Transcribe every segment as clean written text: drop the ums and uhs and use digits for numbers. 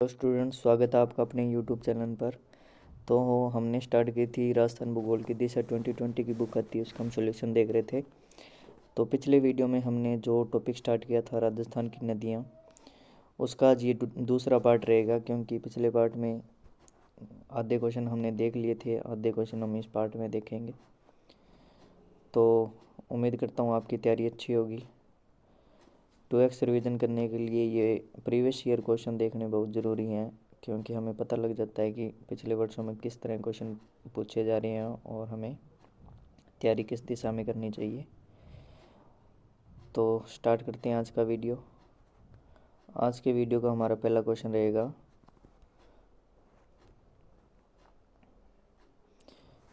तो स्टूडेंट्स, स्वागत है आपका अपने यूट्यूब चैनल पर। तो हमने स्टार्ट की थी राजस्थान भूगोल की दिशा 2020 की बुक आती है, उसका हम सॉल्यूशन देख रहे थे। तो पिछले वीडियो में हमने जो टॉपिक स्टार्ट किया था राजस्थान की नदियाँ, उसका आज ये दूसरा पार्ट रहेगा, क्योंकि पिछले पार्ट में आधे क्वेश्चन हमने देख लिए थे, आधे क्वेश्चन हम इस पार्ट में देखेंगे। तो उम्मीद करता हूँ आपकी तैयारी अच्छी होगी। 2x रिवीजन करने के लिए ये प्रीवियस ईयर क्वेश्चन देखने बहुत ज़रूरी हैं, क्योंकि हमें पता लग जाता है कि पिछले वर्षों में किस तरह क्वेश्चन पूछे जा रहे हैं और हमें तैयारी किस दिशा में करनी चाहिए। तो स्टार्ट करते हैं आज का वीडियो। आज के वीडियो का हमारा पहला क्वेश्चन रहेगा,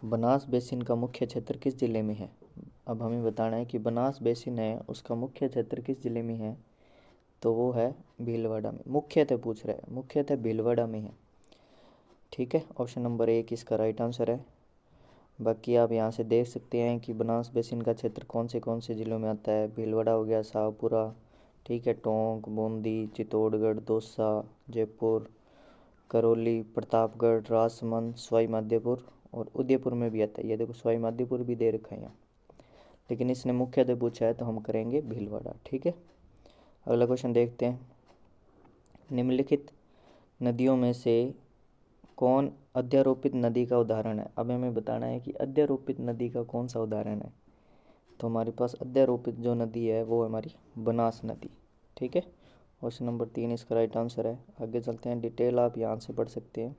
बनास बेसिन का मुख्य क्षेत्र किस जिले में है। अब हमें बताना है कि बनास बेसिन है, उसका मुख्य क्षेत्र किस जिले में है। तो वो है भीलवाड़ा में। मुख्यतः पूछ रहा है, मुख्यतः भीलवाड़ा में है। ठीक है, ऑप्शन नंबर 1 इसका राइट आंसर है। बाकी आप यहाँ से देख सकते हैं कि बनास बेसिन का क्षेत्र कौन से ज़िलों में आता है। भीलवाड़ा हो गया, शाहपुरा, ठीक है, टोंक, बूंदी, चित्तौड़गढ़, दौसा, जयपुर, करौली, प्रतापगढ़, राजसमंद, सवाई माधोपुर और उदयपुर में भी आता है। ये देखो सवाई माधोपुर भी दे रखा है यहाँ, लेकिन इसने मुख्यतः पूछा है तो हम करेंगे भीलवाड़ा। ठीक है, अगला क्वेश्चन देखते हैं। निम्नलिखित नदियों में से कौन अध्यारोपित नदी का उदाहरण है। अब हमें बताना है कि अध्यारोपित नदी का कौन सा उदाहरण है। तो हमारे पास अध्यारोपित जो नदी है वो हमारी बनास नदी। ठीक है, ऑप्शन नंबर 3 इसका राइट आंसर है। आगे चलते हैं, डिटेल आप यहाँ से पढ़ सकते हैं।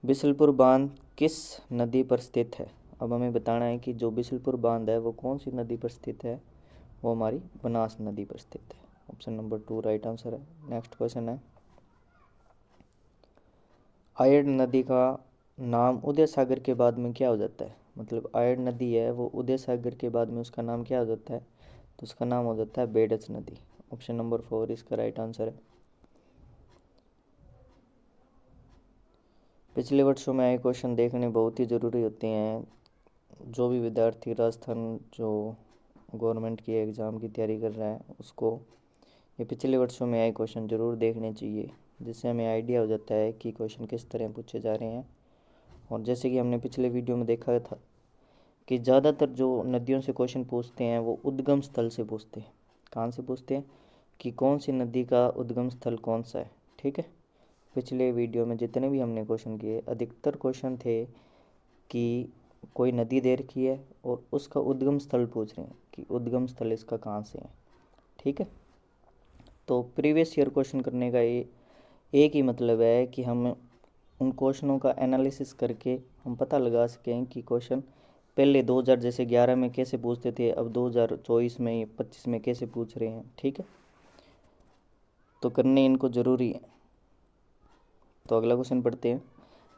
बिसलपुर बांध किस नदी पर स्थित है। अब हमें बताना है कि जो बिसलपुर बांध है वो कौन सी नदी पर स्थित है। वो हमारी बनास नदी पर स्थित है। ऑप्शन नंबर 2 राइट आंसर है। नेक्स्ट क्वेश्चन है, आयड़ नदी का नाम उदय सागर के बाद में क्या हो जाता है। मतलब आयड़ नदी है वो उदय सागर के बाद में उसका नाम क्या हो जाता है। तो उसका नाम हो जाता है बेडच नदी। ऑप्शन नंबर 4 इसका राइट आंसर है। पिछले वर्षों में आए क्वेश्चन देखने बहुत ही ज़रूरी होते हैं। जो भी विद्यार्थी राजस्थान जो गवर्नमेंट की एग्ज़ाम की तैयारी कर रहा है उसको ये पिछले वर्षों में आए क्वेश्चन ज़रूर देखने चाहिए, जिससे हमें आइडिया हो जाता है कि क्वेश्चन किस तरह पूछे जा रहे हैं। और जैसे कि हमने पिछले वीडियो में देखा था कि ज़्यादातर जो नदियों से क्वेश्चन पूछते हैं वो उद्गम स्थल से पूछते हैं। कहाँ से पूछते हैं कि कौन सी नदी का उद्गम स्थल कौन सा है। ठीक है, पिछले वीडियो में जितने भी हमने क्वेश्चन किए अधिकतर क्वेश्चन थे कि कोई नदी दे रखी है और उसका उद्गम स्थल पूछ रहे हैं कि उद्गम स्थल इसका कहाँ से है। ठीक है, तो प्रीवियस ईयर क्वेश्चन करने का ये एक ही मतलब है कि हम उन क्वेश्चनों का एनालिसिस करके हम पता लगा सकें कि क्वेश्चन पहले 2000 जैसे 11 में कैसे पूछते थे, अब 2024 में 25 में कैसे पूछ रहे हैं। ठीक है, तो करने इनको ज़रूरी है। तो अगला क्वेश्चन पढ़ते हैं,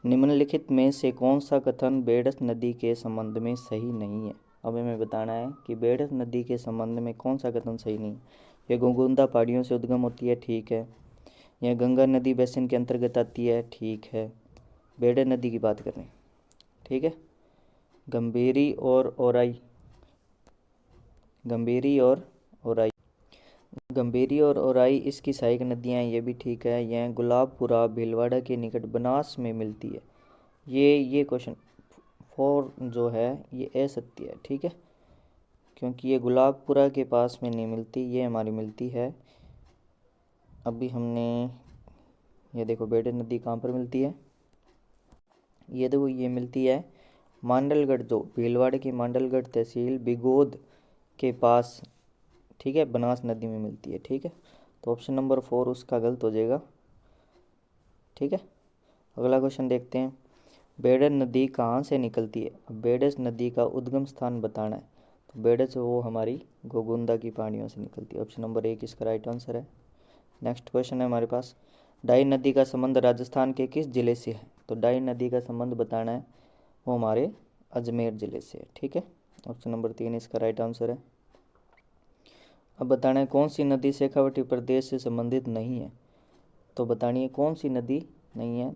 निम्नलिखित में से कौन सा कथन बेडस नदी के संबंध में सही नहीं है। अब हमें बताना है कि बेडस नदी के संबंध में कौन सा कथन सही नहीं है। यह गोगुंदा पहाड़ियों से उद्गम होती है, ठीक है। यह गंगा नदी बेसिन के अंतर्गत आती है, ठीक है। बेडस नदी की बात करें, ठीक है। गंभीरी और ओराई, गंभीरी और ओराई, गंभीरी और ओराई इसकी सहायक नदियाँ, ये भी ठीक है। यह गुलाबपुरा भीलवाड़ा के निकट बनास में मिलती है। ये क्वेश्चन 4 जो है ये असत्य है। ठीक है, क्योंकि ये गुलाबपुरा के पास में नहीं मिलती, ये हमारी मिलती है। अभी हमने ये देखो बेडे नदी कहाँ पर मिलती है, ये देखो ये मिलती है मांडलगढ़, जो भीलवाड़ा की मांडलगढ़ तहसील बिगोद के पास, ठीक है, बनास नदी में मिलती है। ठीक है, तो ऑप्शन नंबर 4 उसका गलत हो जाएगा। ठीक है, अगला क्वेश्चन देखते हैं, बेडर नदी कहाँ से निकलती है। अब बेडस नदी का उद्गम स्थान बताना है। तो बेडस वो हमारी गोगुंदा की पहाड़ियों से निकलती है। ऑप्शन नंबर 1 इसका राइट आंसर है। नेक्स्ट क्वेश्चन है हमारे पास, डाई नदी का संबंध राजस्थान के किस जिले से है। तो डाई नदी का संबंध बताना है, वो हमारे अजमेर ज़िले से है। ठीक है, ऑप्शन नंबर 3 इसका राइट आंसर है। अब बताना है कौन सी नदी शेखावटी प्रदेश से संबंधित नहीं है। तो बतानी है कौन सी नदी नहीं है।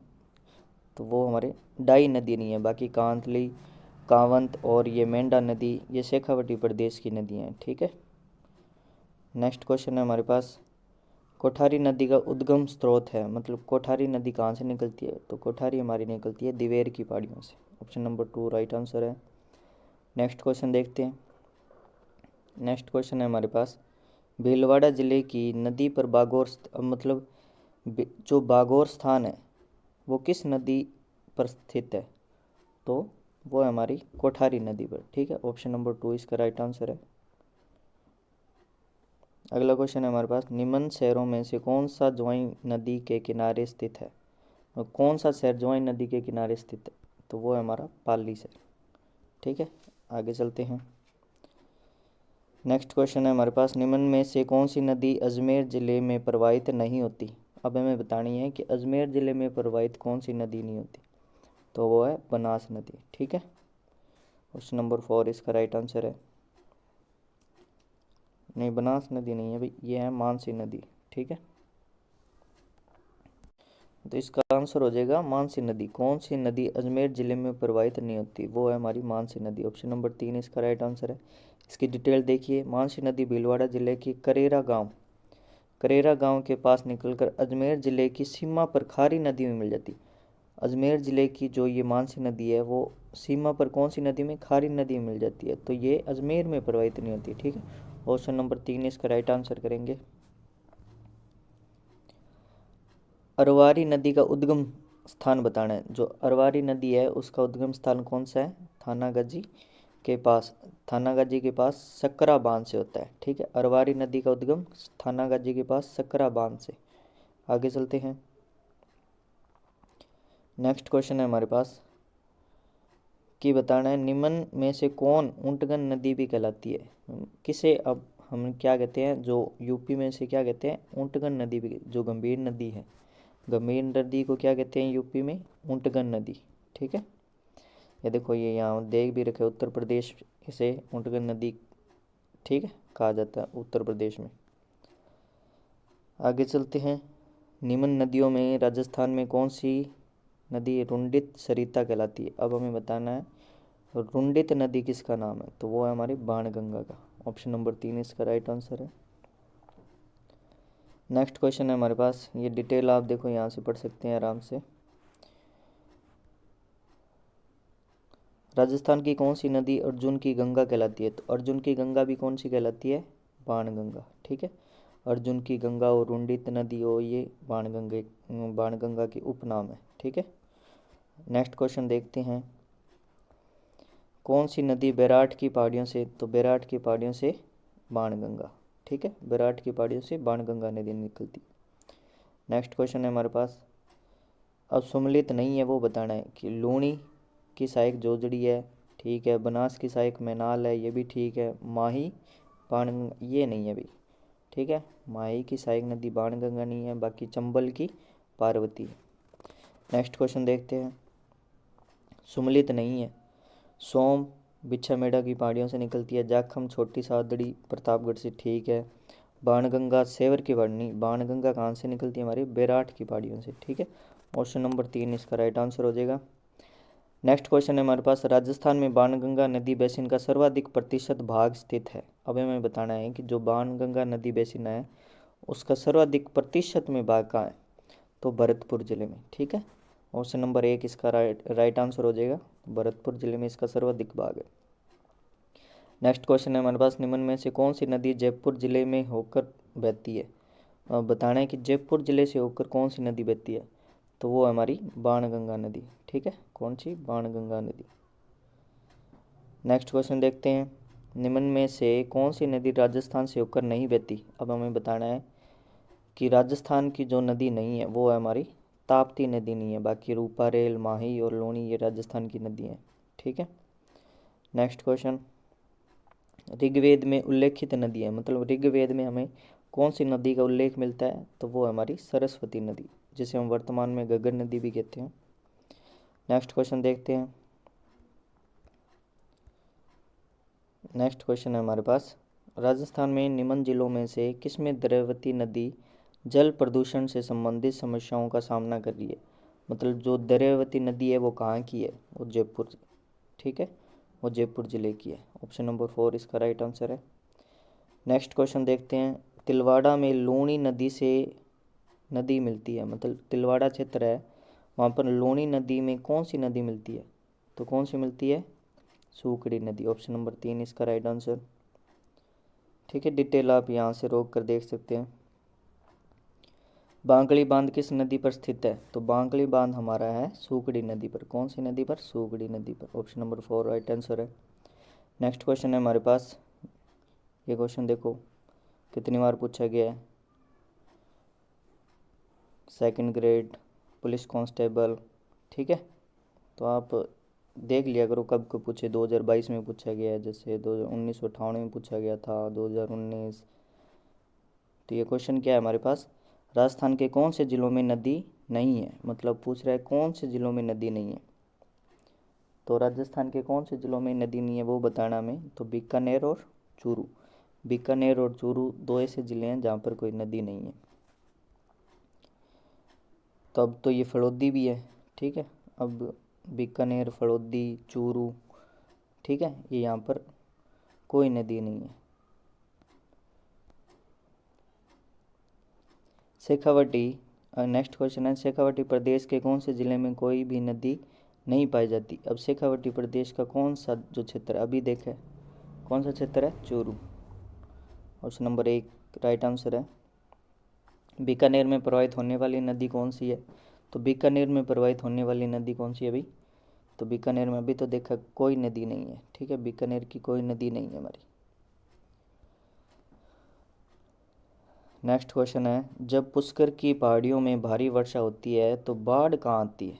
तो वो हमारे डाई नदी नहीं है, बाकी कांतली, कांवंत और ये मेंढा नदी ये शेखावटी प्रदेश की नदियाँ हैं। ठीक है, नेक्स्ट क्वेश्चन है हमारे पास, कोठारी नदी का उद्गम स्रोत है, मतलब कोठारी नदी कहाँ से निकलती है, तो कोठारी हमारी निकलती है दिवेर की पहाड़ियों से। ऑप्शन नंबर 2 राइट आंसर है। नेक्स्ट क्वेश्चन देखते हैं। नेक्स्ट क्वेश्चन है हमारे पास, भीलवाड़ा जिले की नदी पर मतलब जो बागोर स्थान है वो किस नदी पर स्थित है, तो वो है हमारी कोठारी नदी पर। ठीक है, ऑप्शन नंबर 2 इसका राइट आंसर है। अगला क्वेश्चन है हमारे पास, निम्न शहरों में से कौन सा ज्वाइन नदी के किनारे स्थित है, और कौन सा शहर ज्वाइन नदी के किनारे स्थित है, तो वो है हमारा पाली शहर। ठीक है, आगे चलते हैं। नेक्स्ट क्वेश्चन है हमारे पास, निम्न में से कौन सी नदी अजमेर ज़िले में प्रवाहित नहीं होती। अब हमें बतानी है कि अजमेर ज़िले में प्रवाहित कौन सी नदी नहीं होती, तो वो है बनास नदी। ठीक है, ऑप्शन नंबर 4 इसका राइट आंसर है। नहीं, बनास नदी नहीं है भाई, ये है मानसी नदी। ठीक है, तो इसका आंसर हो जाएगा मानसी नदी। कौन सी नदी अजमेर ज़िले में प्रवाहित नहीं होती, वो है हमारी मानसी नदी। ऑप्शन नंबर 3 इसका राइट आंसर है। इसकी डिटेल देखिए, मानसी नदी भीलवाड़ा जिले की करेरा गांव के पास निकलकर अजमेर ज़िले की सीमा पर खारी नदी में मिल जाती। अजमेर ज़िले की जो ये मानसी नदी है वो सीमा पर कौन सी नदी में, खारी नदी में मिल जाती है, तो ये अजमेर में प्रवाहित नहीं होती। ठीक है, ऑप्शन नंबर 3 इसका राइट आंसर करेंगे। अरवारी नदी का उद्गम स्थान बताना है। जो अरवारी नदी है उसका उद्गम स्थान कौन सा है, थानागाजी के पास सकरा बांध से होता है। ठीक है, अरवारी नदी का उद्गम थानागाजी के पास सकरा बांध से। आगे चलते हैं। नेक्स्ट क्वेश्चन है हमारे पास कि बताना है, निम्न में से कौन ऊंटगन नदी भी कहलाती है, किसे अब हम क्या कहते हैं, जो यूपी में से क्या कहते हैं, ऊंटगन नदी भी, जो गंभीर नदी है, गंभीर नदी को क्या कहते हैं यूपी में, ऊंटगन नदी। ठीक है, ये देखो ये यहाँ देख भी रखे, उत्तर प्रदेश इसे ऊंटगन नदी, ठीक है, कहा जाता है उत्तर प्रदेश में। आगे चलते हैं। निम्न नदियों में राजस्थान में कौन सी नदी रुंडित सरिता कहलाती है। अब हमें बताना है रुंडित नदी किसका नाम है, तो वो है हमारी बाणगंगा का। ऑप्शन नंबर 3 इसका राइट आंसर है। नेक्स्ट क्वेश्चन है हमारे पास, ये डिटेल आप देखो यहाँ से पढ़ सकते हैं आराम से। राजस्थान की कौन सी नदी अर्जुन की गंगा कहलाती है, तो अर्जुन की गंगा भी कौन सी कहलाती है, बाणगंगा। ठीक है, अर्जुन की गंगा और रुंडित नदी हो, ये बाणगंगा के उपनाम है। ठीक है, नेक्स्ट क्वेश्चन देखते हैं। कौन सी नदी बैराठ की पहाड़ियों से, तो बैराठ की पहाड़ियों से बाणगंगा। ठीक है, बैराठ की पहाड़ियों से बाणगंगा नदी निकलती। नेक्स्ट क्वेश्चन है हमारे पास, अब सुमलित नहीं है वो बताना है कि लूणी की सहायक जोजड़ी है, ठीक है, बनास की सहायक मैनाल है, ये भी ठीक है, माही बाणगंगा ये नहीं है भाई। ठीक है, माही की सहायक नदी बाणगंगा नहीं है, बाकी चंबल की पार्वती है। नेक्स्ट क्वेश्चन देखते हैं। सुमलित नहीं है, सोम बिछामेड़ा की पहाड़ियों से निकलती है, जाखम छोटी सादड़ी प्रतापगढ़ से, ठीक है, बाणगंगा सेवर की पहाड़ी, बाणगंगा कहाँ से निकलती है, हमारी बैराठ की पहाड़ियों से। ठीक है, ऑप्शन नंबर 3 इसका राइट आंसर हो जाएगा। नेक्स्ट क्वेश्चन है हमारे पास, राजस्थान में बाणगंगा नदी बेसिन का सर्वाधिक प्रतिशत भाग स्थित है। अब हमें बताना है कि जो बाणगंगा नदी बेसिन है उसका सर्वाधिक प्रतिशत में भाग कहाँ है, तो भरतपुर जिले में। ठीक है, ऑप्शन नंबर 1 इसका राइट आंसर हो जाएगा, भरतपुर जिले में इसका सर्वाधिक भाग है। नेक्स्ट क्वेश्चन है हमारे पास, निम्न में से कौन सी नदी जयपुर जिले में होकर बहती है। अब बताना है कि जयपुर जिले से होकर कौन सी नदी बहती है, तो वो हमारी बाणगंगा नदी। ठीक है, कौन सी, बाणगंगा नदी। नेक्स्ट क्वेश्चन देखते हैं। निम्न में से कौन सी नदी राजस्थान से होकर नहीं बहती। अब हमें बताना है कि राजस्थान की जो नदी नहीं है वो है हमारी ताप्ती नदी नहीं है, बाकी रूपा रेल, माही और लोनी ये राजस्थान की नदी हैं। ठीक है, नेक्स्ट क्वेश्चन, ऋग्वेद में उल्लेखित नदी है, मतलब ऋग्वेद में हमें कौन सी नदी का उल्लेख मिलता है, तो वो है हमारी सरस्वती नदी, जिसे हम वर्तमान में घग्गर नदी भी कहते हैं। नेक्स्ट क्वेश्चन देखते हैं। नेक्स्ट क्वेश्चन है हमारे पास, राजस्थान में निम्न जिलों में से किसमें द्रव्यवती नदी जल प्रदूषण से संबंधित समस्याओं का सामना कर रही है, मतलब जो द्रव्यवती नदी है वो कहाँ की है, वो जयपुर। ठीक है, वो जयपुर जिले की है। ऑप्शन नंबर 4 इसका राइट आंसर है। नेक्स्ट क्वेश्चन देखते हैं, तिलवाड़ा में लूणी नदी से नदी मिलती है, मतलब तिलवाड़ा क्षेत्र है, वहाँ पर लूणी नदी में कौन सी नदी मिलती है? तो कौन सी मिलती है? सूकड़ी नदी। ऑप्शन नंबर 3 इसका राइट आंसर। ठीक है, डिटेल आप यहाँ से रोक कर देख सकते हैं। बांकड़ी बांध किस नदी पर स्थित है? तो बांकड़ी बांध हमारा है सूकड़ी नदी पर। कौन सी नदी पर? सूकड़ी नदी पर। ऑप्शन नंबर 4 राइट आंसर है। नेक्स्ट क्वेश्चन है हमारे पास, ये क्वेश्चन देखो कितनी बार पूछा गया है। सेकंड ग्रेड पुलिस कांस्टेबल, ठीक है, तो आप देख लिया करो कब को पूछे। 2022 में पूछा गया है, जैसे 1998 में पूछा गया था, 2019। तो ये क्वेश्चन क्या है हमारे पास, राजस्थान के कौन से ज़िलों में नदी नहीं है, मतलब पूछ रहा है कौन से ज़िलों में नदी नहीं है। तो राजस्थान के कौन से ज़िलों में नदी नहीं है वो बताना हमें। तो बीकानेर और चूरू, बीकानेर और चूरू दो ऐसे ज़िले हैं जहाँ पर कोई नदी नहीं है। तो अब तो ये फलोदी भी है, ठीक है, अब बीकानेर, फलोदी, चूरू, ठीक है, ये यहाँ पर कोई नदी नहीं है। शेखावटी, नेक्स्ट क्वेश्चन है, शेखावटी प्रदेश के कौन से ज़िले में कोई भी नदी नहीं पाई जाती? अब शेखावटी प्रदेश का कौन सा जो क्षेत्र अभी देखे, कौन सा क्षेत्र है? Churu. Option number 1 right answer है। बीकानेर में प्रवाहित होने वाली नदी कौन सी है? तो बीकानेर में प्रवाहित होने वाली नदी कौन सी है अभी? तो बीकानेर में अभी तो देखा कोई नदी नहीं है, ठीक है, बीकानेर की कोई नदी नहीं है हमारी। नेक्स्ट क्वेश्चन है, जब पुष्कर की पहाड़ियों में भारी वर्षा होती है तो बाढ़ कहाँ आती है?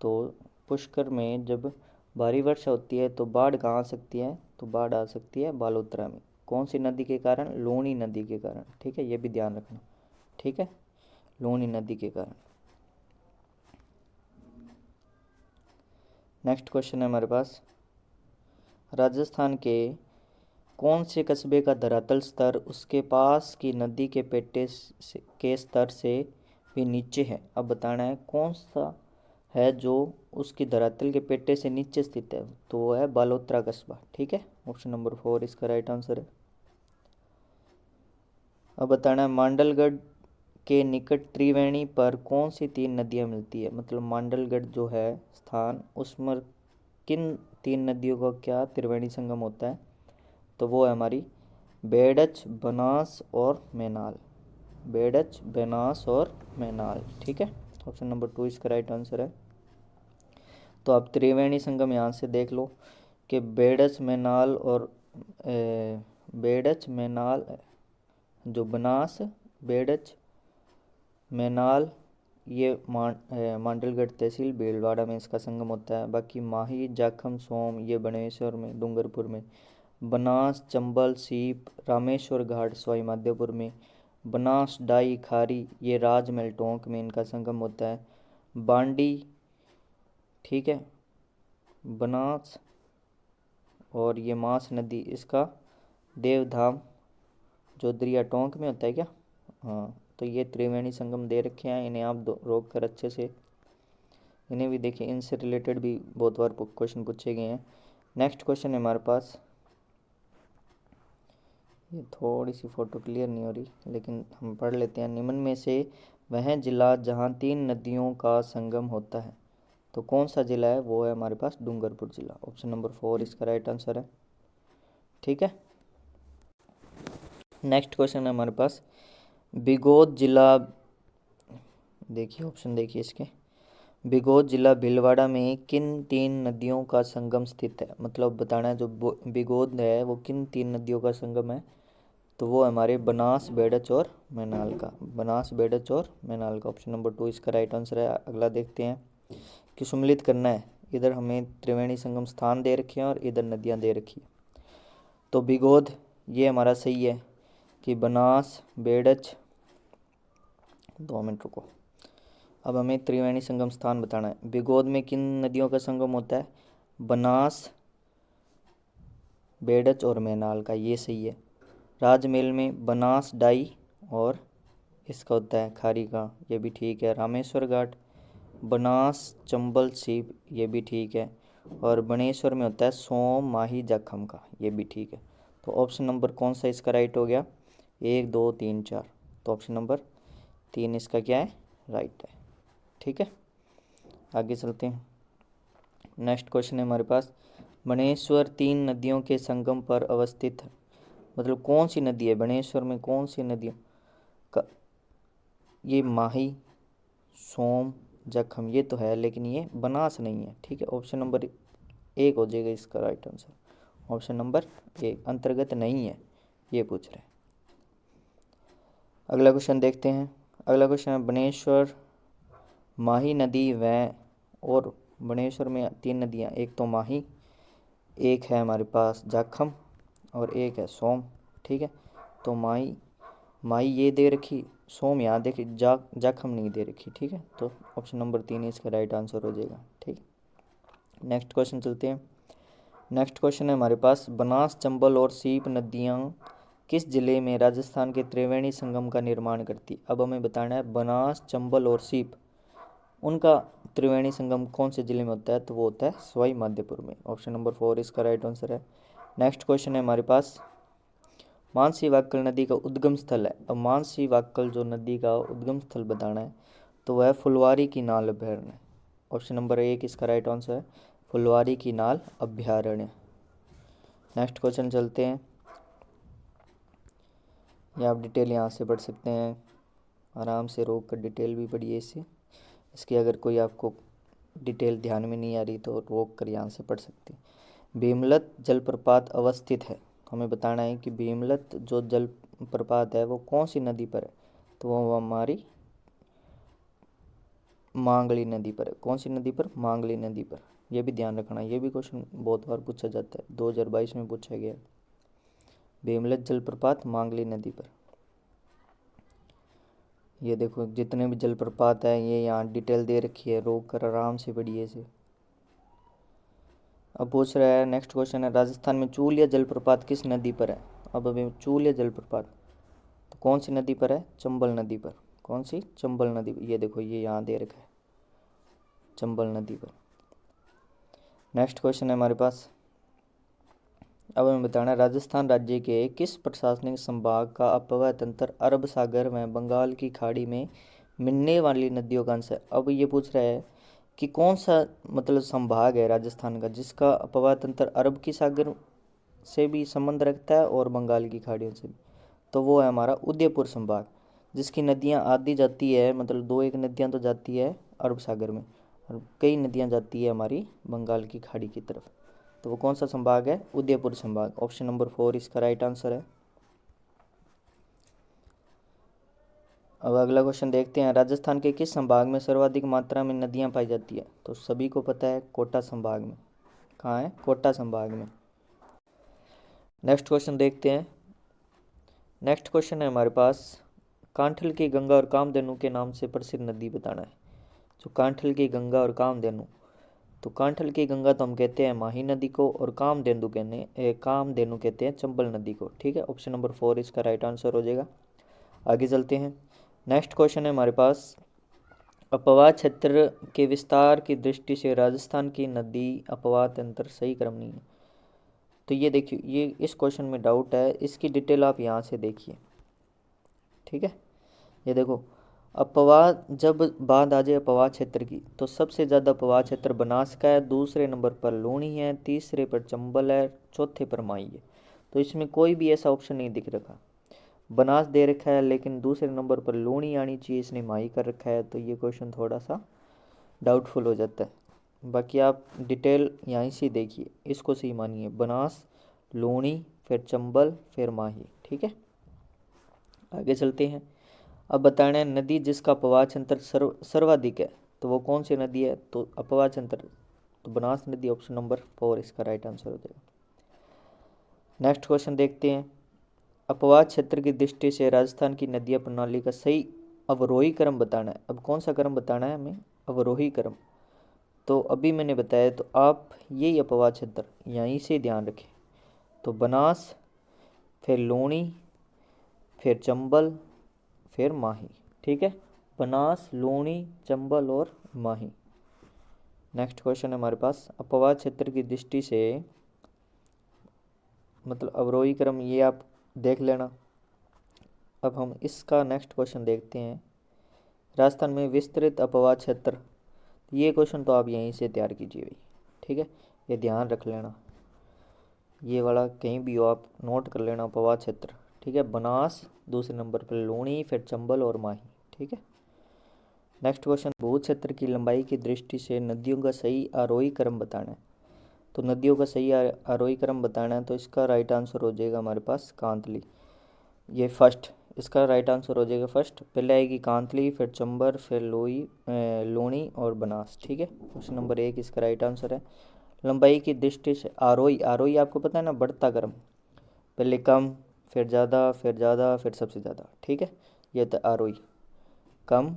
तो पुष्कर में जब भारी वर्षा होती है तो बाढ़ कहाँ आ सकती है? तो बाढ़ आ सकती है बालोतरा में। कौन सी नदी के कारण? लूणी नदी के कारण, ठीक है, ये भी ध्यान रखना, ठीक है, लूणी नदी के कारण। नेक्स्ट क्वेश्चन है हमारे पास, राजस्थान के कौन से कस्बे का धरातल स्तर उसके पास की नदी के पेटे के स्तर से भी नीचे है? अब बताना है कौन सा है जो उसकी धरातल के पेटे से नीचे स्थित है। तो वो है बालोतरा कस्बा, ठीक है, ऑप्शन नंबर 4 इसका राइट आंसर है। अब बताना है मांडलगढ़ के निकट त्रिवेणी पर कौन सी 3 नदियाँ मिलती है? मतलब मांडलगढ़ जो है स्थान, उसमें किन 3 नदियों का क्या त्रिवेणी संगम होता है? तो वो है हमारी बेडच, बनास और मैनाल। बेडच, बनास और मैनाल, ठीक है, ऑप्शन नंबर 2 इसका राइट आंसर है। तो आप त्रिवेणी संगम यहाँ से देख लो कि बेडच, मैनाल और बेडच, मैनाल, जो बनास, बेडच, मैनाल, ये मांडलगढ़ तहसील भीलवाड़ा में इसका संगम होता है। बाकी माही, जाखम, सोम ये बनेश्वर में, डूंगरपुर में। बनास, चंबल, सीप, रामेश्वर घाट सवाई माधोपुर में। बनास, डाई, खारी ये राजमहल टोंक में इनका संगम होता है। बांडी, ठीक है, बनास और ये मास नदी इसका देवधाम जोधरिया टोंक में होता है क्या? हाँ, तो ये त्रिवेणी संगम दे रखे हैं, इन्हें आप रोक कर अच्छे से इन्हें भी देखिए, इनसे रिलेटेड भी बहुत बार क्वेश्चन पूछे गए हैं। नेक्स्ट क्वेश्चन है हमारे पास, ये थोड़ी सी फ़ोटो क्लियर नहीं हो रही लेकिन हम पढ़ लेते हैं। निम्न में से वह जिला जहाँ 3 नदियों का संगम होता है, तो कौन सा जिला है? वो है हमारे पास डूंगरपुर जिला। ऑप्शन नंबर 4 इसका राइट आंसर है, ठीक है। नेक्स्ट क्वेश्चन है हमारे पास, बिगोद जिला, देखिए ऑप्शन देखिए इसके, बिगोद जिला भीलवाड़ा में किन 3 नदियों का संगम स्थित है? मतलब बताना है जो बिगोद है वो किन 3 नदियों का संगम है? तो वो हमारे बनास, बेडच और मैनाल का। बनास, बेडच और मैनाल का, ऑप्शन नंबर 2 इसका राइट आंसर है। अगला देखते हैं कि सम्मिलित करना है, इधर हमें त्रिवेणी संगम स्थान दे रखे हैं और इधर नदियाँ दे रखी है। तो बिगोद ये हमारा सही है कि बनास, बेडच, 2 मिनट रुको, अब हमें त्रिवेणी संगम स्थान बताना है। बिगोद में किन नदियों का संगम होता है? बनास, बेडच और मैनाल का, ये सही है। राजमहल में बनास, डाई और इसका होता है खारी का, ये भी ठीक है। रामेश्वर घाट, बनास, चंबल, सीप ये भी ठीक है। और बनेश्वर में होता है सोम, माही, जाखम का, ये भी ठीक है। तो ऑप्शन नंबर कौन सा इसका राइट हो गया? 1 2 3 4, तो ऑप्शन नंबर 3 इसका क्या है, राइट है। ठीक है, आगे चलते हैं। नेक्स्ट क्वेश्चन है हमारे पास, बनेश्वर 3 नदियों के संगम पर अवस्थित है। मतलब कौन सी नदी है बनेश्वर में, कौन सी नदियों का, ये माही, सोम, जखम ये तो है, लेकिन ये बनास नहीं है। ठीक है, ऑप्शन नंबर 1 हो जाएगा इसका राइट आंसर। ऑप्शन नंबर 1 अंतर्गत नहीं है, ये पूछ रहे हैं। अगला क्वेश्चन देखते हैं। अगला क्वेश्चन है, बनेश्वर माही नदी व, और बनेश्वर में 3 नदियाँ, एक तो माही, एक है हमारे पास जाखम, और एक है सोम। ठीक है, तो माही ये दे रखी, सोम यहाँ देखी, जाखम नहीं दे रखी। ठीक है, तो ऑप्शन नंबर 3 इसका राइट आंसर हो जाएगा। ठीक, नेक्स्ट क्वेश्चन चलते हैं। नेक्स्ट क्वेश्चन है हमारे पास, बनास, चंबल और सीप नदियाँ किस जिले में राजस्थान के त्रिवेणी संगम का निर्माण करती। अब हमें बताना है बनास, चंबल और सीप, उनका त्रिवेणी संगम कौन से जिले में होता है, तो वो होता है सवाई माधोपुर में। ऑप्शन नंबर 4 इसका राइट आंसर है। नेक्स्ट क्वेश्चन है हमारे पास, मानसी वाक्कल नदी का उद्गम स्थल है। अब मानसी वाक्कल जो नदी का उद्गम स्थल बताना है, तो वह फुलवारी की नाल अभ्यारण्य। ऑप्शन नंबर 1 इसका राइट आंसर है, फुलवारी की नाल अभ्यारण्य। नेक्स्ट क्वेश्चन चलते हैं, या आप डिटेल यहाँ से पढ़ सकते हैं, आराम से रोक कर डिटेल भी पढ़िए इसकी अगर कोई आपको डिटेल ध्यान में नहीं आ रही तो रोक कर यहाँ से पढ़ सकते हैं। भीमलत जलप्रपात अवस्थित है, हमें बताना है कि भीमलत जो जलप्रपात है वो कौन सी नदी पर है, तो वो हमारी मांगली नदी पर है। कौन सी नदी पर, मांगली नदी पर। यह भी ध्यान रखना, ये भी क्वेश्चन बहुत बार पूछा जाता है, 2022 में पूछा गया। भीमलत जलप्रपात मांगली नदी पर। ये देखो जितने भी जलप्रपात है ये यहाँ डिटेल दे रखी है, रोक कर आराम से पढ़िए इसे। अब पूछ रहा है, नेक्स्ट क्वेश्चन है, राजस्थान में चूलिया जलप्रपात किस नदी पर है। अब अभी चूलिया जलप्रपात तो कौन सी नदी पर है, चंबल नदी पर। कौन सी, चंबल नदी पर। ये देखो ये यहाँ दे रखा है, चंबल नदी पर। नेक्स्ट क्वेश्चन है हमारे पास, अब हमें बताना है, राजस्थान राज्य के किस प्रशासनिक संभाग का अपवह तंत्र अरब सागर में बंगाल की खाड़ी में मिलने वाली नदियों का अंश है। अब ये पूछ रहा है कि कौन सा मतलब संभाग है राजस्थान का जिसका अपवाह तंत्र अरब की सागर से भी संबंध रखता है और बंगाल की खाड़ियों से भी, तो वो है हमारा उदयपुर संभाग, जिसकी नदियाँ आधी जाती है, मतलब 2-1 नदियाँ तो जाती है अरब सागर में, और कई नदियाँ जाती है हमारी बंगाल की खाड़ी की तरफ। तो वो कौन सा संभाग है, उदयपुर संभाग। ऑप्शन नंबर 4 इसका राइट आंसर है। अब अगला क्वेश्चन देखते हैं, राजस्थान के किस संभाग में सर्वाधिक मात्रा में नदियां पाई जाती है। तो सभी को पता है कोटा संभाग में। कहाँ है, कोटा संभाग में। नेक्स्ट क्वेश्चन देखते हैं। नेक्स्ट क्वेश्चन है हमारे पास, कांठल की गंगा और कामधेनु के नाम से प्रसिद्ध नदी बताना है। जो कांठल की गंगा और कामधेनु, तो कांठल की गंगा तो हम कहते हैं माही नदी को, और कामधेनु कहते हैं चंबल नदी को। ठीक है, ऑप्शन नंबर 4 इसका राइट आंसर हो जाएगा। आगे चलते हैं। नेक्स्ट क्वेश्चन है हमारे पास, अपवाह क्षेत्र के विस्तार की दृष्टि से राजस्थान की नदी अपवाह तंत्र सही क्रम नहीं है। तो ये देखिए, ये इस क्वेश्चन में डाउट है, इसकी डिटेल आप यहाँ से देखिए। ठीक है, ये देखो, अपवाह जब बात आ जाए अपवाह क्षेत्र की, तो सबसे ज़्यादा अपवाह क्षेत्र बनास का है, दूसरे नंबर पर लूणी है, तीसरे पर चंबल है, चौथे पर माही है। तो इसमें कोई भी ऐसा ऑप्शन नहीं दिख रखा। बनास दे रखा है लेकिन दूसरे नंबर पर लूणी आनी चाहिए, इसने माही कर रखा है, तो ये क्वेश्चन थोड़ा सा डाउटफुल हो जाता है। बाकी आप डिटेल यहीं से देखिए, इसको सही मानिए, बनास, लूणी, फिर चंबल, फिर माही। ठीक है, आगे चलते हैं। अब बताना है, नदी जिसका अपवाह क्षेत्र सर्वाधिक है, तो वो कौन सी नदी है। तो अपवाह क्षेत्र तो बनास नदी, ऑप्शन नंबर 4 इसका राइट आंसर हो जाएगा। नेक्स्ट क्वेश्चन देखते हैं, अपवाह क्षेत्र की दृष्टि से राजस्थान की नदियाँ प्रणाली का सही अवरोही क्रम बताना है। अब कौन सा क्रम बताना है हमें, अवरोही क्रम। तो अभी मैंने बताया, तो आप यही अपवाह क्षेत्र यहीं से ध्यान रखें। तो बनास, फिर लूणी, फिर चंबल, फिर माही। ठीक है, बनास, लूणी, चंबल और माही। नेक्स्ट क्वेश्चन है हमारे पास, अपवाह क्षेत्र की दृष्टि से मतलब अवरोही क्रम, ये आप देख लेना। अब हम इसका नेक्स्ट क्वेश्चन देखते हैं। राजस्थान में विस्तृत अपवाद क्षेत्र, ये क्वेश्चन तो आप यहीं से तैयार कीजिए भाई, ठीक है, ये ध्यान रख लेना, ये वाला कहीं भी हो आप नोट कर लेना, अपवाद क्षेत्र, ठीक है। बनास, दूसरे नंबर पर लूणी, फिर चंबल और माही, ठीक है। नेक्स्ट क्वेश्चन, भू क्षेत्र की लंबाई की दृष्टि से नदियों का सही आरोही क्रम बताना है। तो नदियों का सही आरोही क्रम बताना है, तो इसका राइट आंसर हो जाएगा हमारे पास कांतली, ये फर्स्ट, इसका राइट आंसर हो जाएगा फर्स्ट। पहले आएगी कांतली, फिर चंबर, फिर लूणी और बनास, ठीक है। क्वेश्चन नंबर 1 इसका राइट आंसर है। लंबाई की दृष्टि से आरोही, आरोही आपको पता है ना, बढ़ता क्रम, पहले कम, फिर ज़्यादा, फिर ज़्यादा, फिर सबसे ज़्यादा, ठीक है। ये था आरोही, कम,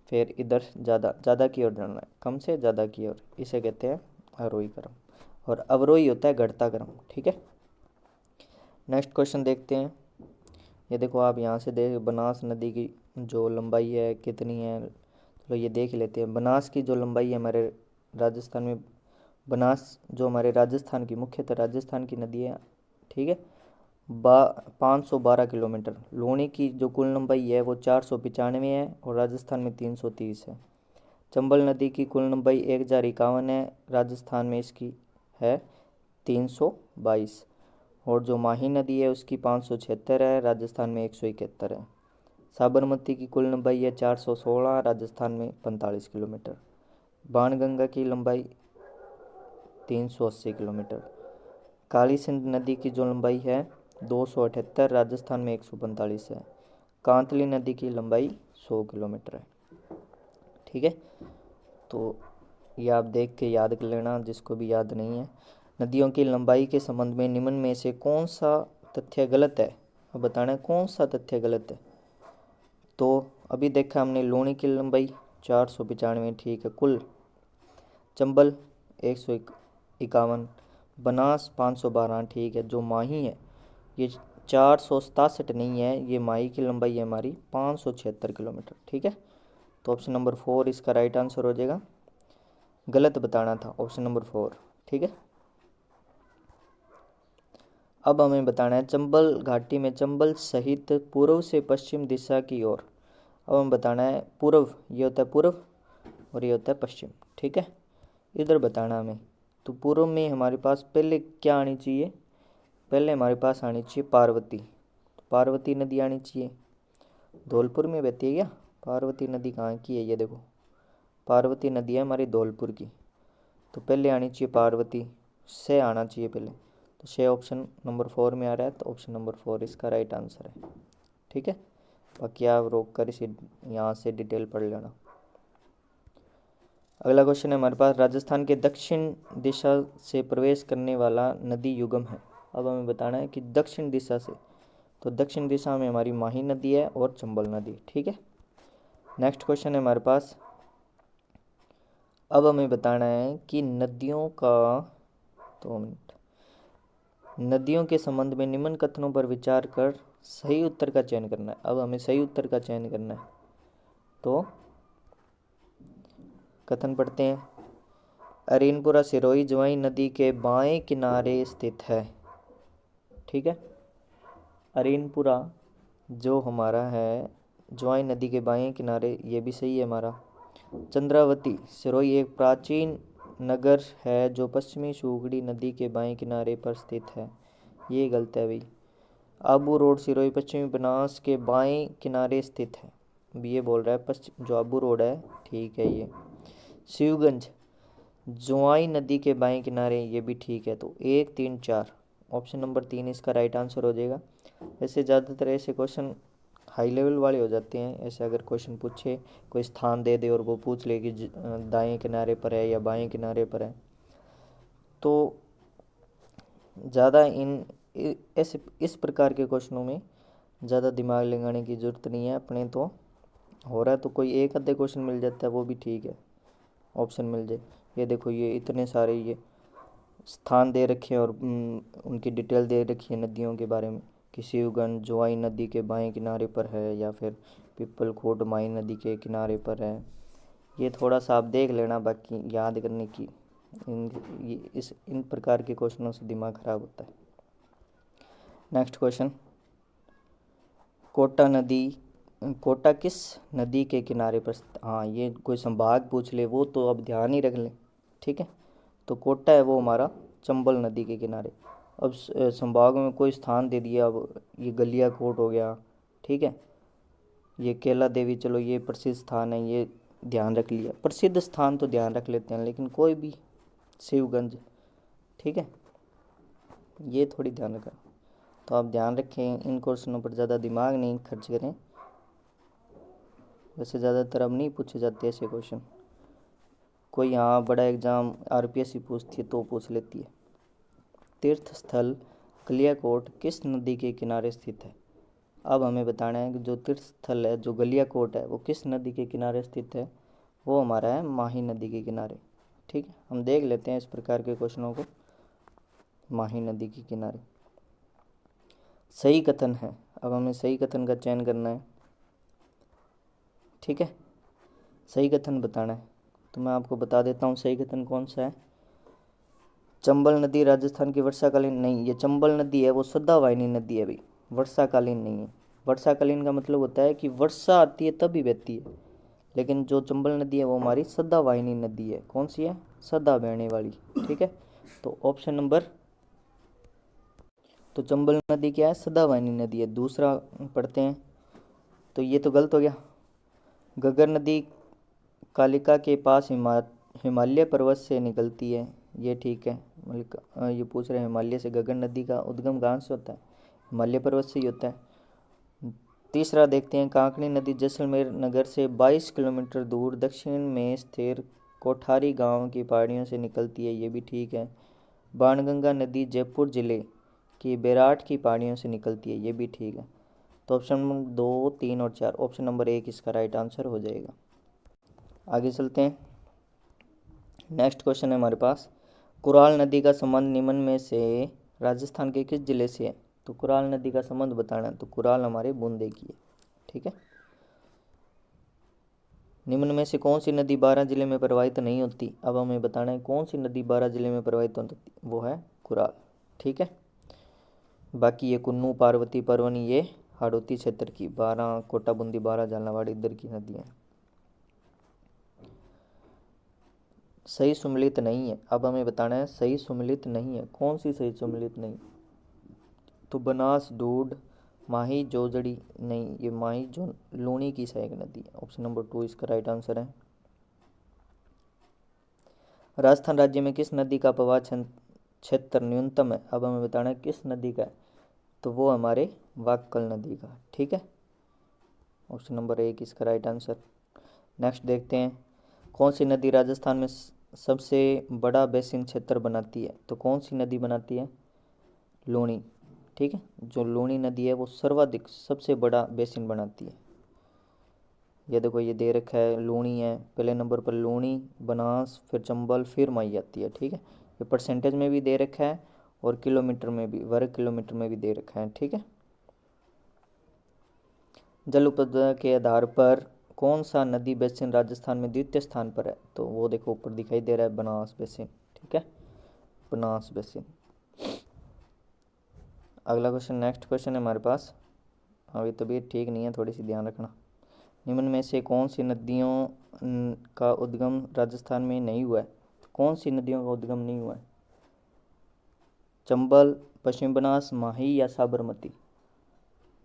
फिर इधर ज़्यादा, ज़्यादा की ओर जाना है, कम से ज़्यादा की ओर, इसे कहते हैं आरोही क्रम। और अवरोही होता है घटता क्रम, ठीक है। नेक्स्ट क्वेश्चन देखते हैं। ये देखो आप यहाँ से देख, बनास नदी की जो लंबाई है कितनी है, तो ये देख लेते हैं। बनास की जो लंबाई है हमारे राजस्थान में, बनास जो हमारे राजस्थान की, मुख्यतः राजस्थान की नदी है, ठीक है, 512 किलोमीटर। लूणी की जो कुल लंबाई है वो 495 है और राजस्थान में 330 है। चंबल नदी की कुल लंबाई 1051 है, राजस्थान में इसकी है 322। और जो माही नदी है उसकी 576 है, राजस्थान में 171 है। साबरमती की कुल लंबाई है 416, राजस्थान में 45 किलोमीटर। बाणगंगा की लंबाई 380 किलोमीटर। काली सिंध नदी की जो लंबाई है 278, राजस्थान में 145 है। कांतली नदी की लंबाई 100 किलोमीटर है, ठीक है। तो ये आप देख के याद कर लेना, जिसको भी याद नहीं है। नदियों की लंबाई के संबंध में निम्न में से कौन सा तथ्य गलत है, अब बताना है कौन सा तथ्य गलत है। तो अभी देखा हमने लूणी की लंबाई 495, ठीक है, कुल। चंबल 151, बनास 512, ठीक है। जो माही है ये 467 नहीं है, ये माही की लंबाई है हमारी 576 किलोमीटर, ठीक है। तो ऑप्शन नंबर 4 इसका राइट आंसर हो जाएगा, गलत बताना था ऑप्शन नंबर 4, ठीक है। अब हमें बताना है चंबल घाटी में चंबल सहित पूर्व से पश्चिम दिशा की ओर, अब हमें बताना है पूर्व, ये होता है पूर्व और ये होता है पश्चिम, ठीक है। इधर बताना हमें, तो पूर्व में हमारे पास पहले क्या आनी चाहिए, पहले हमारे पास आनी चाहिए पार्वती, तो पार्वती नदी आनी चाहिए। धौलपुर में बहती है क्या, पार्वती नदी कहाँ की है, ये देखो पार्वती नदी है हमारी धौलपुर की, तो पहले आनी चाहिए पार्वती, से आना चाहिए पहले, तो से ऑप्शन नंबर 4 में आ रहा है, तो ऑप्शन नंबर 4 इसका राइट आंसर है, ठीक है। बाकी आप रोक कर इसे यहाँ से डिटेल पढ़ लेना। अगला क्वेश्चन है हमारे पास, राजस्थान के दक्षिण दिशा से प्रवेश करने वाला नदी युगम है। अब हमें बताना है कि दक्षिण दिशा से, तो दक्षिण दिशा में हमारी माही नदी है और चंबल नदी, ठीक है। नेक्स्ट क्वेश्चन है हमारे पास, अब हमें बताना है कि नदियों का, 2 मिनट, नदियों के संबंध में निम्न कथनों पर विचार कर सही उत्तर का चयन करना है। अब हमें सही उत्तर का चयन करना है, तो कथन पढ़ते हैं। अरीनपुरा सिरोही ज्वाई नदी के बाएं किनारे स्थित है, ठीक है। अरीनपुरा जो हमारा है ज्वाई नदी के बाएं किनारे, ये भी सही है हमारा। चंद्रावती सिरोही एक प्राचीन नगर है जो पश्चिमी शुगड़ी नदी के बाएं किनारे पर स्थित है, ये गलत है भाई। आबू रोड सिरोही पश्चिमी बनास के बाएं किनारे स्थित है, अब ये बोल रहा है पश्चिम जो आबू रोड है, ठीक है। ये शिवगंज जुआई नदी के बाएं किनारे, ये भी ठीक है। तो 1, 3, 4, ऑप्शन नंबर 3 इसका राइट आंसर हो जाएगा। वैसे ज़्यादातर ऐसे क्वेश्चन हाई लेवल वाले हो जाते हैं, ऐसे अगर क्वेश्चन पूछे, कोई स्थान दे दे और वो पूछ ले कि दाएं किनारे पर है या बाएं किनारे पर है, तो ज़्यादा ऐसे इस प्रकार के क्वेश्चनों में ज़्यादा दिमाग लगाने की ज़रूरत नहीं है। अपने तो हो रहा है तो कोई एक आधे क्वेश्चन मिल जाता है, वो भी ठीक है, ऑप्शन मिल जाए। ये देखो ये इतने सारे ये स्थान दे रखे हैं और उनकी डिटेल दे रखी है नदियों के बारे में, कि शिवगंज जुआई नदी के बाएं किनारे पर है या फिर पिपलखोट माई नदी के किनारे पर है। ये थोड़ा सा आप देख लेना, बाकी याद करने की इन प्रकार के क्वेश्चनों से दिमाग खराब होता है। नेक्स्ट क्वेश्चन, कोटा नदी, कोटा किस नदी के किनारे पर हाँ ये कोई संभाग पूछ ले वो तो अब ध्यान ही रख ले, ठीक है। तो कोटा है वो हमारा चंबल नदी के किनारे। अब संभाग में कोई स्थान दे दिया, अब ये गलियाकोट हो गया, ठीक है, ये कैला देवी, चलो ये प्रसिद्ध स्थान है, ये ध्यान रख लिया, प्रसिद्ध स्थान तो ध्यान रख लेते हैं, लेकिन कोई भी, शिवगंज, ठीक है, ये थोड़ी ध्यान रखा। तो आप ध्यान रखें, इन क्वेश्चनों पर ज़्यादा दिमाग नहीं खर्च करें, वैसे ज़्यादातर अब नहीं पूछे जाते ऐसे क्वेश्चन, कोई यहाँ बड़ा एग्ज़ाम आरपीएससी पूछती है तो पूछ लेती है। तीर्थ स्थल गलियाकोट किस नदी के किनारे स्थित है? अब हमें बताना है कि जो तीर्थ स्थल है, जो गलियाकोट है, वो किस नदी के किनारे स्थित है? वो हमारा है माही नदी के किनारे, ठीक है। हम देख लेते हैं इस प्रकार के क्वेश्चनों को। माही नदी के किनारे सही कथन है, अब हमें सही कथन का चयन करना है, ठीक है, सही कथन बताना है। तो मैं आपको बता देता हूँ सही कथन कौन सा है। चंबल नदी राजस्थान की वर्षाकालीन, नहीं, ये चंबल नदी है वो सदावाहिनी नदी है भाई, वर्षाकालीन नहीं है। वर्षाकालीन का मतलब होता है कि वर्षा आती है तभी बहती है, लेकिन जो चंबल नदी है वो हमारी सदावाहिनी नदी है। कौन सी है? सदा बहने वाली, ठीक है। तो ऑप्शन नंबर, तो चंबल नदी क्या है? सदावाहिनी नदी है। दूसरा पढ़ते हैं, तो ये तो गलत हो गया। घग्गर नदी कालिका के पास हिमालय पर्वत से निकलती है, ये ठीक है। मतलब ये पूछ रहे हैं हिमालय से घग्गर नदी का उद्गम कहाँ से होता है? हिमालय पर्वत से ही होता है। तीसरा देखते हैं, कांकणी नदी जैसलमेर नगर से 22 किलोमीटर दूर दक्षिण में स्थिर कोठारी गांव की पहाड़ियों से निकलती है, ये भी ठीक है। बाणगंगा नदी जयपुर जिले की बैराठ की पहाड़ियों से निकलती है, ये भी ठीक है। तो ऑप्शन नंबर 2, 3 और 4, ऑप्शन नंबर 1 इसका राइट आंसर हो जाएगा। आगे चलते हैं, नेक्स्ट क्वेश्चन है हमारे पास, कुराल नदी का संबंध निम्न में से राजस्थान के किस जिले से है? तो कुराल नदी का संबंध बताना है, तो कुराल हमारे बूंदे की है, ठीक है। निम्न में से कौन सी नदी 12 जिले में प्रवाहित नहीं होती? अब हमें बताना है कौन सी नदी 12 जिले में प्रवाहित होती, वो है कुराल, ठीक है। बाकी ये कुन्नू, पार्वती, परवनी, ये हाड़ौती क्षेत्र की, 12 कोटा, बूंदी, 12 झालावाड़ इधर की नदियाँ। सही सुमिलित नहीं है, अब हमें बताना है सही सुमिलित नहीं है, कौन सी सही सुमिलित नहीं? तो बनास, डूड, माही, जोजड़ी, नहीं, ये माही जो लूणी की सहायक नदी है, ऑप्शन नंबर 2 इसका राइट आंसर है। राजस्थान राज्य में किस नदी का प्रवाह क्षेत्र न्यूनतम है? अब हमें बताना है किस नदी का है, तो वो हमारे वाक्कल नदी का, ठीक है, ऑप्शन नंबर 1 इसका राइट आंसर। नेक्स्ट देखते हैं, कौन सी नदी राजस्थान में सबसे बड़ा बेसिन क्षेत्र बनाती है? तो कौन सी नदी बनाती है? लूणी, ठीक है, जो लूणी नदी है वो सर्वाधिक सबसे बड़ा बेसिन बनाती है। ये देखो ये दे रखा है, लूणी है पहले नंबर पर, लूणी, बनास, फिर चंबल, फिर माई आती है, ठीक है। ये परसेंटेज में भी दे रखा है और किलोमीटर में भी, वर्ग किलोमीटर में भी दे रखा है, ठीक है। जल उपलब्धता के आधार पर कौन सा नदी बेसिन राजस्थान में द्वितीय स्थान पर है? तो वो देखो ऊपर दिखाई दे रहा है, बनास बेसिन, ठीक है, बनास बेसिन। अगला क्वेश्चन, नेक्स्ट क्वेश्चन है हमारे पास, अभी तबीयत ठीक नहीं है, थोड़ी सी ध्यान रखना। निम्न में से कौन सी नदियों का उद्गम राजस्थान में नहीं हुआ है? कौन सी नदियों का उद्गम नहीं हुआ है? चंबल, पश्चिम बनास, माही या साबरमती?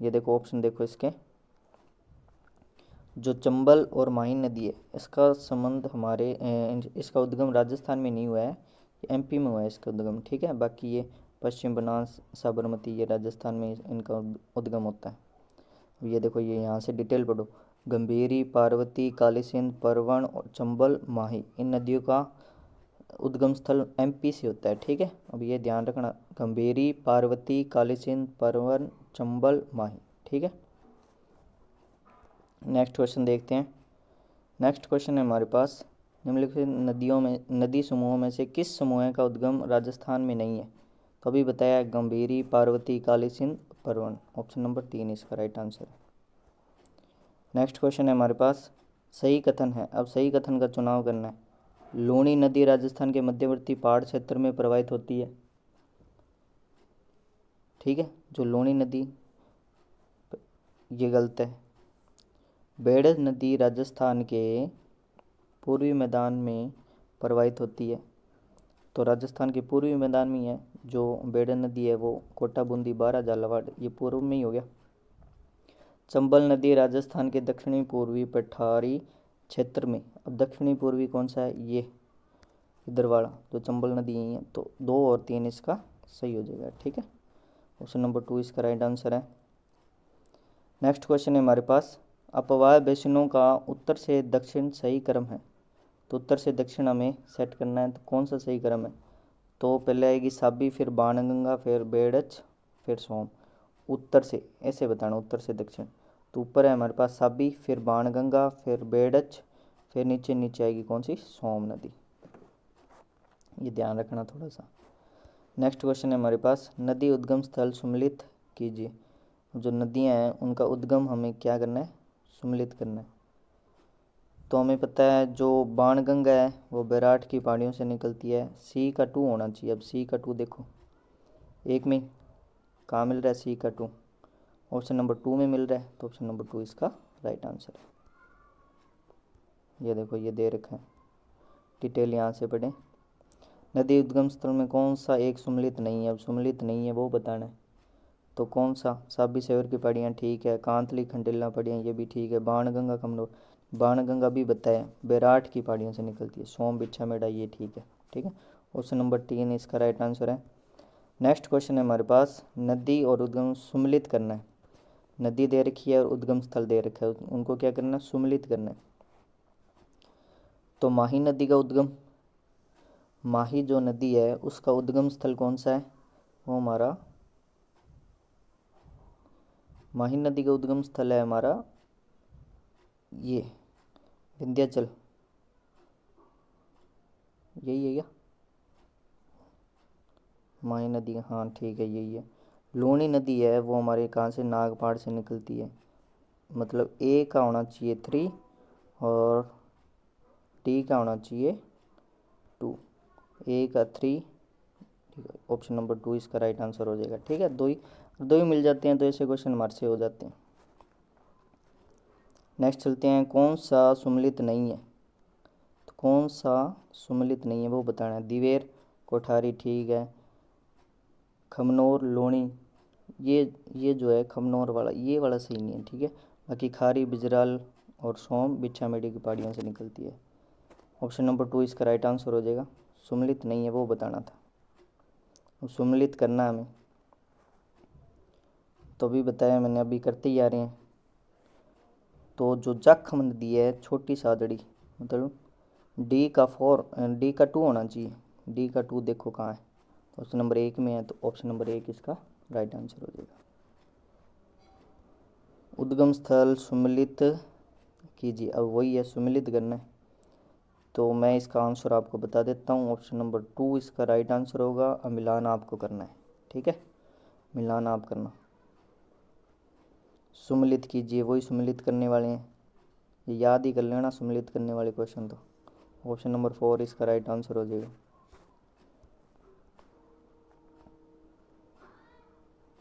ये देखो ऑप्शन देखो इसके, जो चंबल और माही नदी है इसका संबंध हमारे इसका उद्गम राजस्थान में नहीं हुआ है, एमपी में हुआ है इसका उद्गम, ठीक है। बाकी ये पश्चिम बनास, साबरमती, ये राजस्थान में इनका उद्गम होता है। ये देखो ये यहाँ से डिटेल पढ़ो, गंभीरी, पार्वती, काली सिंध, परवन और चंबल, माही, इन नदियों का उद्गम स्थल एमपी से होता है, ठीक है। अब ये ध्यान रखना, गंभीरी, पार्वती, काली सिंध, परवन, चंबल, माही, ठीक है। नेक्स्ट क्वेश्चन देखते हैं, नेक्स्ट क्वेश्चन है हमारे पास, निम्नलिखित नदियों में, नदी समूहों में से किस समूह का उद्गम राजस्थान में नहीं है? तो अभी बताया गंभीरी, पार्वती, काली सिंध, परवन, ऑप्शन नंबर 3 इसका राइट आंसर है। नेक्स्ट क्वेश्चन है हमारे पास, सही कथन है, अब सही कथन का चुनाव करना है। लूणी नदी राजस्थान के मध्यवर्ती पहाड़ क्षेत्र में प्रवाहित होती है, ठीक है, जो लूणी नदी ये गलत है। बेड़ज नदी राजस्थान के पूर्वी मैदान में प्रवाहित होती है। तो राजस्थान के पूर्वी मैदान में है जो बेड़ज नदी है, वो कोटा, बूंदी, बारा, झालावाड़, ये पूर्व में ही हो गया। चंबल नदी राजस्थान के दक्षिणी पूर्वी पठारी क्षेत्र में, अब दक्षिणी पूर्वी कौन सा है, ये इधर वाला जो चंबल नदी यही है, तो 2 और 3 इसका सही हो जाएगा। ठीक है, ऑप्शन नंबर 2 इसका राइट आंसर है। नेक्स्ट क्वेश्चन है हमारे पास, अपवाय बेसिनों का उत्तर से दक्षिण सही क्रम है। तो उत्तर से दक्षिण हमें सेट करना है, तो कौन सा सही क्रम है। तो पहले आएगी साबी, फिर बाणगंगा, फिर बेड़च, फिर सोम। उत्तर से ऐसे बताना, उत्तर से दक्षिण। तो ऊपर है हमारे पास साबी, फिर बाणगंगा, फिर बेड़च, फिर नीचे नीचे आएगी कौन सी, सोम नदी। ये ध्यान रखना थोड़ा सा। नेक्स्ट क्वेश्चन है हमारे पास, नदी उद्गम स्थल सुम्मिलित कीजिए। जो नदियाँ हैं उनका उद्गम हमें क्या करना है, सुम्मिलित करना है। तो हमें पता है जो बाणगंगा है वो बैराठ की पहाड़ियों से निकलती है। सी का 2 होना चाहिए। अब सी का 2 देखो, एक में कहाँ मिल रहा है, सी का 2 ऑप्शन नंबर 2 में मिल रहा है, तो ऑप्शन नंबर 2 इसका राइट आंसर है। ये देखो, ये दे रखा है, डिटेल यहाँ से पढ़ें। नदी उद्गम स्थल में कौन सा एक सुम्मिलित नहीं है, अब सुम्मिलित नहीं है वो बताना है। तो कौन सा, साबी सेवर की पहाड़ियाँ ठीक है, कांतली खंडेला पहाड़ियाँ ये भी ठीक है, बाणगंगा कमनोर, बाणगंगा भी बताया बैराठ की पहाड़ियों से निकलती है, सोम बिच्छा मेड़ा ये ठीक है। ठीक है, ऑप्शन नंबर 3 इसका राइट आंसर है। नेक्स्ट क्वेश्चन है हमारे पास, नदी और उद्गम सुम्मिलित करना है। नदी दे रखी है और उद्गम स्थल दे रखा है, उनको क्या करना है, सुम्मिलित करना है। तो माही नदी का उद्गम, माही जो नदी है उसका उद्गम स्थल कौन सा है, वो हमारा माही नदी का उद्गम स्थल है हमारा ये विंध्याचल, यही है क्या, माही नदी, हाँ ठीक है यही है। लूणी नदी है वो हमारे कहाँ से, नागपाड़ से निकलती है। मतलब ए का होना चाहिए 3 और टी का होना चाहिए 2, ए का 3, ठीक है, ऑप्शन नंबर 2 इसका राइट आंसर हो जाएगा। ठीक है, दो ही मिल जाते हैं तो ऐसे क्वेश्चन हमारे से हो जाते हैं। नेक्स्ट चलते हैं, कौन सा सुम्मिलित नहीं है। तो कौन सा सुम्मिलित नहीं है वो बताना है। दिवेर, कोठारी ठीक है, खमनोर, लूणी, ये जो है खमनोर वाला, ये वाला सही नहीं है। ठीक है, बाकी खारी, बिजराल और सोम बिच्छा मेड़ी की पहाड़ियों से निकलती है। ऑप्शन नंबर 2 इसका राइट आंसर हो जाएगा। सुम्मिलित नहीं है वो बताना था, सुम्मिलित करना हमें, तो अभी बताया मैंने, अभी करते ही आ रहे हैं। तो जो जाखम नदी है, छोटी सादड़ी, मतलब डी का 2 होना चाहिए। डी का 2 देखो कहाँ है, ऑप्शन नंबर 1 में है, तो ऑप्शन नंबर 1 इसका राइट आंसर हो जाएगा। उद्गम स्थल सुम्मिलित कीजिए, अब वही है, सुम्मिलित करना है। तो मैं इसका आंसर आपको बता देता हूँ, ऑप्शन नंबर 2 इसका राइट आंसर होगा। अब मिलान आपको करना है। ठीक है, मिलान आप करना, सुम्मिलित कीजिए, वही सुम्मिलित करने वाले हैं, ये याद ही कर लेना सुम्मिलित करने वाले क्वेश्चन। तो ऑप्शन नंबर 4 इसका राइट आंसर हो जाएगा।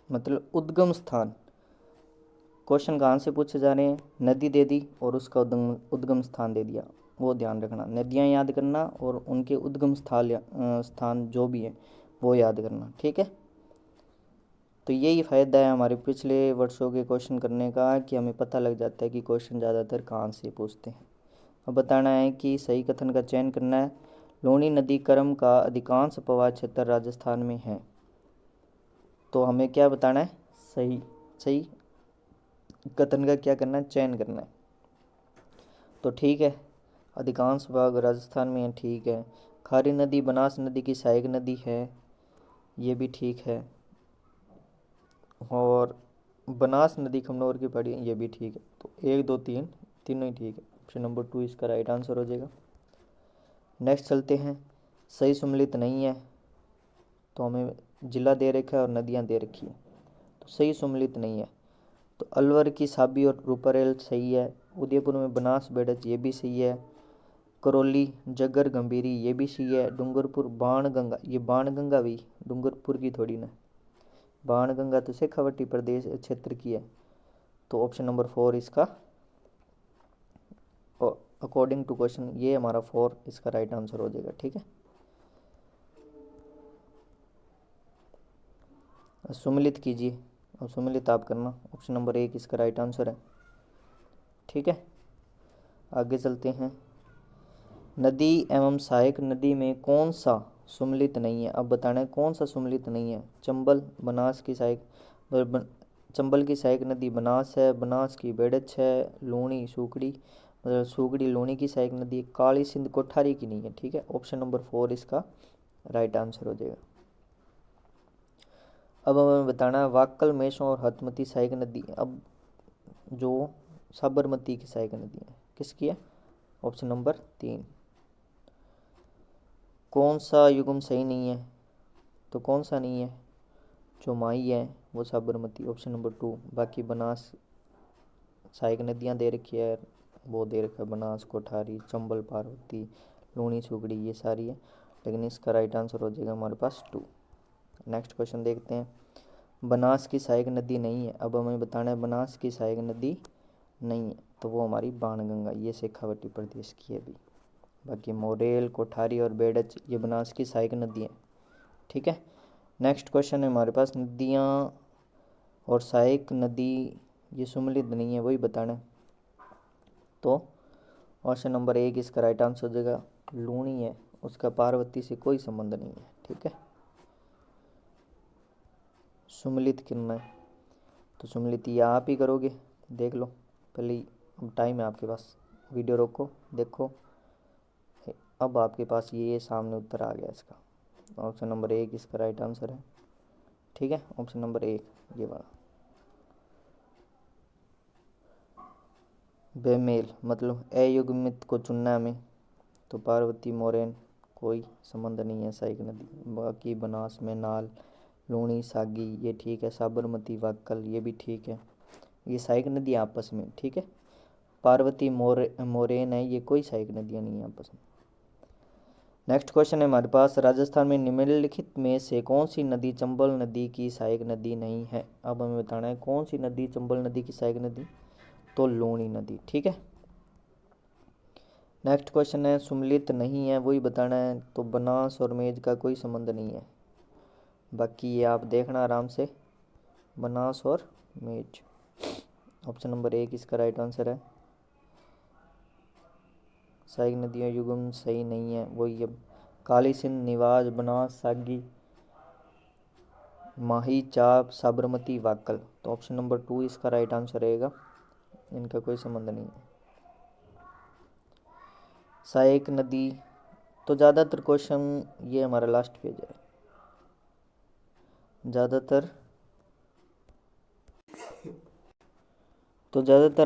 मतलब उद्गम स्थान, क्वेश्चन कहाँ से पूछे जा रहे हैं, नदी दे दी और उसका उद्गम स्थान दे दिया, वो ध्यान रखना। नदियाँ याद करना और उनके उद्गम स्थान जो भी है वो याद करना। ठीक है, तो यही फ़ायदा है हमारे पिछले वर्षों के क्वेश्चन करने का, कि हमें पता लग जाता है कि क्वेश्चन ज़्यादातर कहाँ से पूछते हैं। अब बताना है कि सही कथन का चयन करना है। लूणी नदी क्रम का अधिकांश प्रवाह क्षेत्र राजस्थान में है। तो हमें क्या बताना है, सही सही कथन का क्या करना है, चयन करना है। तो ठीक है, अधिकांश भाग राजस्थान में है, ठीक है। खारी नदी बनास नदी की सहायक नदी है, ये भी ठीक है। और बनास नदी खमनोर की पड़ी, ये भी ठीक है। तो 1 2 3 तीनों ही ठीक है, ऑप्शन नंबर 2 इसका राइट आंसर हो जाएगा। नेक्स्ट चलते हैं, सही सुम्मिलित नहीं है। तो हमें जिला दे रखा है और नदियाँ दे रखी है, तो सही सुम्मिलित नहीं है। तो अलवर की साबी और रूपारेल सही है, उदयपुर में बनास बेड़च ये भी सही है, करौली जगर गंभीरी ये भी सही है, डूंगरपुर बाणगंगा, ये बाणगंगा भी डूंगरपुर की थोड़ी ना, बाणगंगा तो शेखावटी प्रदेश क्षेत्र की है। तो ऑप्शन नंबर 4 इसका, अकॉर्डिंग टू क्वेश्चन ये हमारा 4 इसका राइट आंसर हो जाएगा। ठीक है, सुमिलित कीजिए। अब सुमिलित आप करना, ऑप्शन नंबर 1 इसका राइट आंसर है। ठीक है, आगे चलते हैं। नदी एवं सहायक नदी में कौन सा सुमिलित नहीं है? अब बताना है कौन सा सुमिलित नहीं है। चंबल, बनास की सहायक, चंबल की सहायक नदी बनास है, बनास की बेड़च है, लूणी सूखड़ी, मतलब सूखड़ी लूणी की सहायक नदी, काली सिंध कोठारी की नहीं है। ठीक है, ऑप्शन नंबर 4 इसका राइट आंसर हो जाएगा। अब हमें बताना है वाक्कल, मेसों और हथमती सहायक नदी, अब जो साबरमती की सहायक नदी है किसकी है? Option number 3। कौन सा युग्म सही नहीं है? तो कौन सा नहीं है? जो माई है वो साबरमती, ऑप्शन नंबर 2। बाकी बनास सहायक नदियाँ दे रखी है, वो दे रखा है बनास, कोठारी, चंबल, पार्वती, लूणी, सुगड़ी, ये सारी है, लेकिन इसका राइट आंसर हो जाएगा हमारे पास 2। नेक्स्ट क्वेश्चन देखते हैं। बनास की सहायक नदी नहीं है, अब हमें बताना है बनास की सहायक नदी नहीं है, तो वो हमारी बाणगंगा, ये शेखावटी प्रदेश की है भी। बाकी मोरेल, कोठारी और बेड़च ये बनास की सहायक नदी है। ठीक है, नेक्स्ट क्वेश्चन है हमारे पास, नदियाँ और सहायक नदी ये सुमिलित नहीं है, वही बताना है। तो ऑप्शन नंबर 1 इसका राइट आंसर हो जाएगा, लूणी है, उसका पार्वती से कोई संबंध नहीं है। ठीक है, सुमिलित करना है तो सुमिलित ये आप ही करोगे, देख लो पहले, टाइम है आपके पास, वीडियो रोको, देखो। अब आपके पास ये सामने उत्तर आ गया इसका, ऑप्शन नंबर 1 इसका राइट आंसर है। ठीक है, ऑप्शन नंबर 1 ये वाला। बेमेल मतलब अयुग्मित को चुनना हमें, तो पार्वती, मोरेन कोई संबंध नहीं है सहायक नदी। बाकी बनास में नाल, लूणी, सागी ये ठीक है, साबरमती, वाक्कल ये भी ठीक है, ये सहायक नदी आपस में। ठीक है, पार्वती, मोरेन है, ये कोई सहायक नदियाँ नहीं है आपस में। नेक्स्ट क्वेश्चन है हमारे पास, राजस्थान में निम्नलिखित में से कौन सी नदी चंबल नदी की सहायक नदी नहीं है? अब हमें बताना है कौन सी नदी चंबल नदी की सहायक नदी, तो लूणी नदी। ठीक है, नेक्स्ट क्वेश्चन है सुमिलित नहीं है, वही बताना है, तो बनास और मेज का कोई संबंध नहीं है। बाकी ये आप देखना आराम से, बनास और मेज, ऑप्शन नंबर 1 इसका राइट आंसर है। सहायक नदियाँ युग्म सही नहीं है, वही अब काली सिंध, निवाज, बनास, सागी, माही, चाप, साबरमती, वाक्कल, तो ऑप्शन नंबर 2 इसका राइट आंसर रहेगा, इनका कोई संबंध नहीं है। सहायक नदी तो ज़्यादातर क्वेश्चन, ये हमारा लास्ट पेज है, ज़्यादातर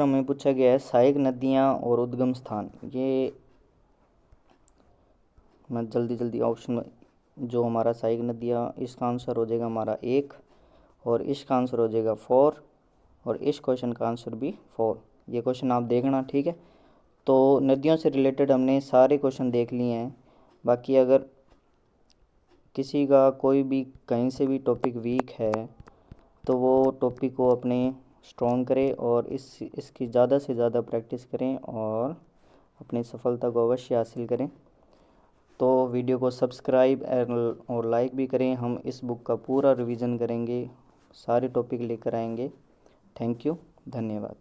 हमें पूछा गया है सहायक नदियाँ और उद्गम स्थान। ये मैं जल्दी ऑप्शन में, जो हमारा सहायक नदियाँ, इसका आंसर हो जाएगा हमारा 1, और इसका आंसर हो जाएगा 4, और इस क्वेश्चन का आंसर भी 4। ये क्वेश्चन आप देखना। ठीक है, तो नदियों से रिलेटेड हमने सारे क्वेश्चन देख लिए हैं। बाकी अगर किसी का कोई भी कहीं से भी टॉपिक वीक है तो वो टॉपिक को अपने स्ट्रॉन्ग करें और इसकी ज़्यादा से ज़्यादा प्रैक्टिस करें और अपनी सफलता को अवश्य हासिल करें। तो वीडियो को सब्सक्राइब और लाइक भी करें। हम इस बुक का पूरा रिवीजन करेंगे, सारे टॉपिक लेकर आएंगे। थैंक यू, धन्यवाद।